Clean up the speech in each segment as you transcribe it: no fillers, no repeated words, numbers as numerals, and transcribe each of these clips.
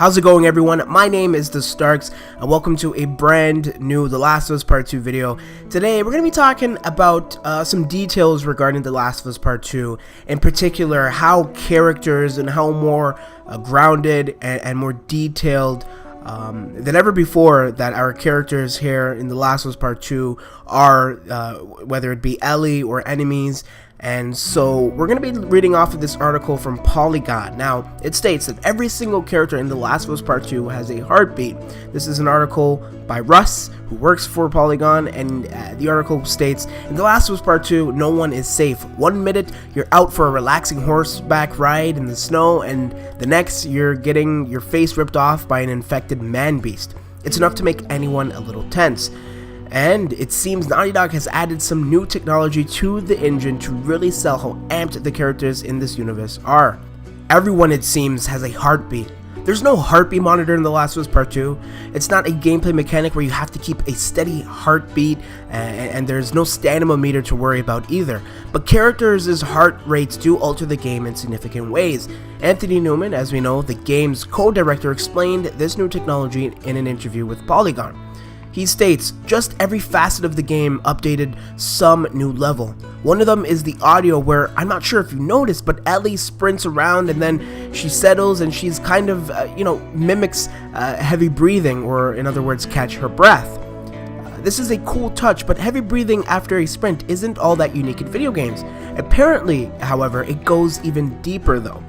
How's it going, everyone? My name is TheStarkz, and welcome to a brand new The Last of Us Part 2 video. Today, we're going to be talking about some details regarding The Last of Us Part 2, in particular, how characters and how more grounded and more detailed than ever before that our characters here in The Last of Us Part 2 are, whether it be Ellie or enemies. And so we're going to be reading off of this article from Polygon. Now, it states that every single character in The Last of Us Part 2 has a heartbeat. This is an article by Russ, who works for Polygon, and the article states, in The Last of Us Part 2, no one is safe. 1 minute, you're out for a relaxing horseback ride in the snow, and the next, you're getting your face ripped off by an infected man-beast. It's enough to make anyone a little tense. And it seems Naughty Dog has added some new technology to the engine to really sell how amped the characters in this universe are. Everyone, it seems, has a heartbeat. There's no heartbeat monitor in The Last of Us Part 2. It's not a gameplay mechanic where you have to keep a steady heartbeat, and there's no stamina meter to worry about either. But characters' heart rates do alter the game in significant ways. Anthony Newman, as we know, the game's co-director, explained this new technology in an interview with Polygon. He states, just every facet of the game updated some new level. One of them is the audio, where I'm not sure if you noticed, but Ellie sprints around and then she settles and she's kind of, mimics heavy breathing, or in other words, catch her breath. This is a cool touch, but heavy breathing after a sprint isn't all that unique in video games. Apparently, however, it goes even deeper though.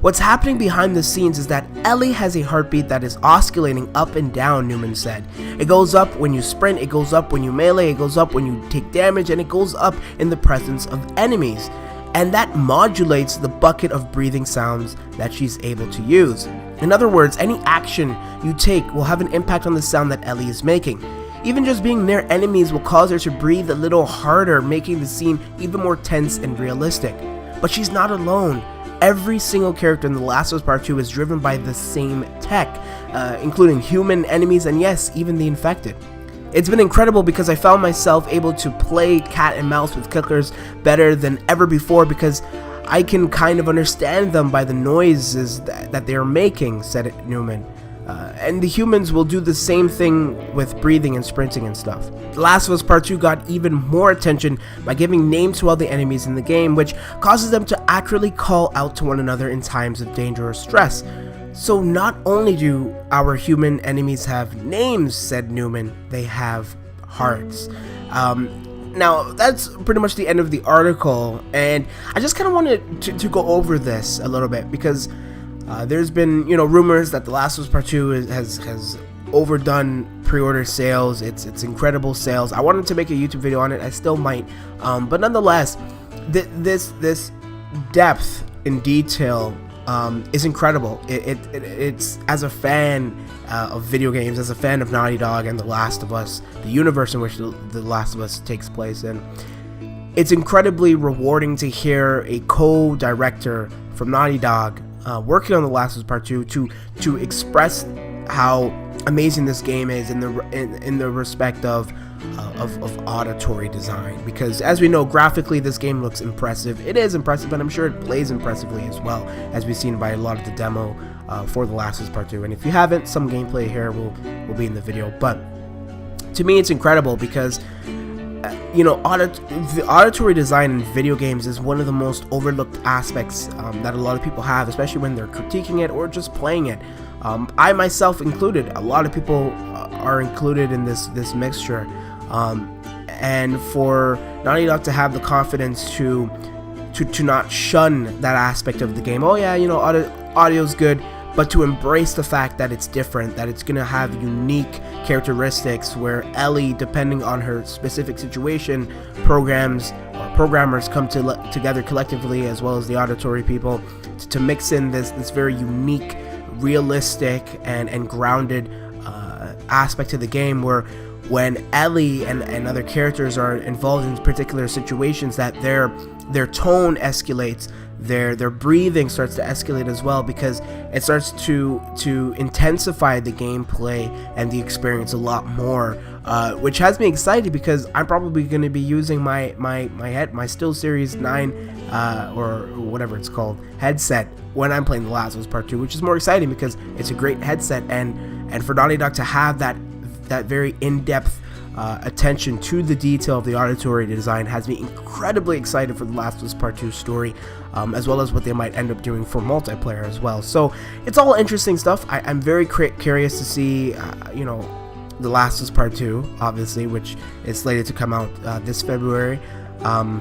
What's happening behind the scenes is that Ellie has a heartbeat that is oscillating up and down, Newman said. It goes up when you sprint, it goes up when you melee, it goes up when you take damage, and it goes up in the presence of enemies. And that modulates the bucket of breathing sounds that she's able to use. In other words, any action you take will have an impact on the sound that Ellie is making. Even just being near enemies will cause her to breathe a little harder, making the scene even more tense and realistic. But she's not alone. Every single character in The Last of Us Part 2 is driven by the same tech, including human enemies and yes, even the infected. It's been incredible because I found myself able to play cat and mouse with clickers better than ever before because I can kind of understand them by the noises that they are making, said Newman. And the humans will do the same thing with breathing and sprinting and stuff. The Last of Us Part 2 got even more attention by giving names to all the enemies in the game, which causes them to accurately call out to one another in times of danger or stress. So not only do our human enemies have names, said Newman, they have hearts. Now, that's pretty much the end of the article, and I just kind of wanted to go over this a little bit because there's been, rumors that The Last of Us Part 2 has overdone pre-order sales. It's incredible sales. I wanted to make a YouTube video on it. I still might, but nonetheless, this depth in detail is incredible. It's as a fan of video games, as a fan of Naughty Dog and The Last of Us, the universe in which The Last of Us takes place in, it's incredibly rewarding to hear a co-director from Naughty Dog working on The Last of Us Part 2 to express how amazing this game is in the respect of auditory design, because as we know, graphically this game looks impressive. It is impressive, but I'm sure it plays impressively as well, as we've seen by a lot of the demo for The Last of Us Part 2. And if you haven't, some gameplay here will be in the video. But to me, it's incredible because the auditory design in video games is one of the most overlooked aspects that a lot of people have, especially when they're critiquing it or just playing it. I myself included. A lot of people are included in this mixture, and for Naughty Dog to have the confidence to not shun that aspect of the game. Oh yeah, audio's good, but to embrace the fact that it's different, that it's going to have unique characteristics where Ellie, depending on her specific situation, programmers come together collectively, as well as the auditory people, to mix in this very unique, realistic, and grounded aspect to the game, where when Ellie and other characters are involved in particular situations, that their tone escalates their breathing starts to escalate as well, because it starts to intensify the gameplay and the experience a lot more, which has me excited because I'm probably going to be using my SteelSeries 9 or whatever it's called headset when I'm playing The Last of Us Part 2, which is more exciting because it's a great headset, and for Naughty Dog to have that very in-depth attention to the detail of the auditory design has me incredibly excited for The Last of Us Part 2 story, as well as what they might end up doing for multiplayer as well. So it's all interesting stuff. I'm very curious to see, The Last of Us Part 2, obviously, which is slated to come out this February.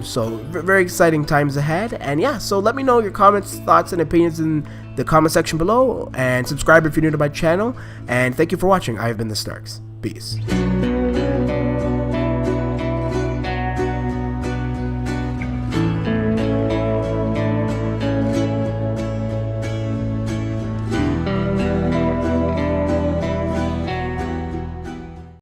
So very exciting times ahead. And yeah, so let me know your comments, thoughts, and opinions in the comment section below, and subscribe if you're new to my channel. And thank you for watching. I have been TheStarkz. Peace.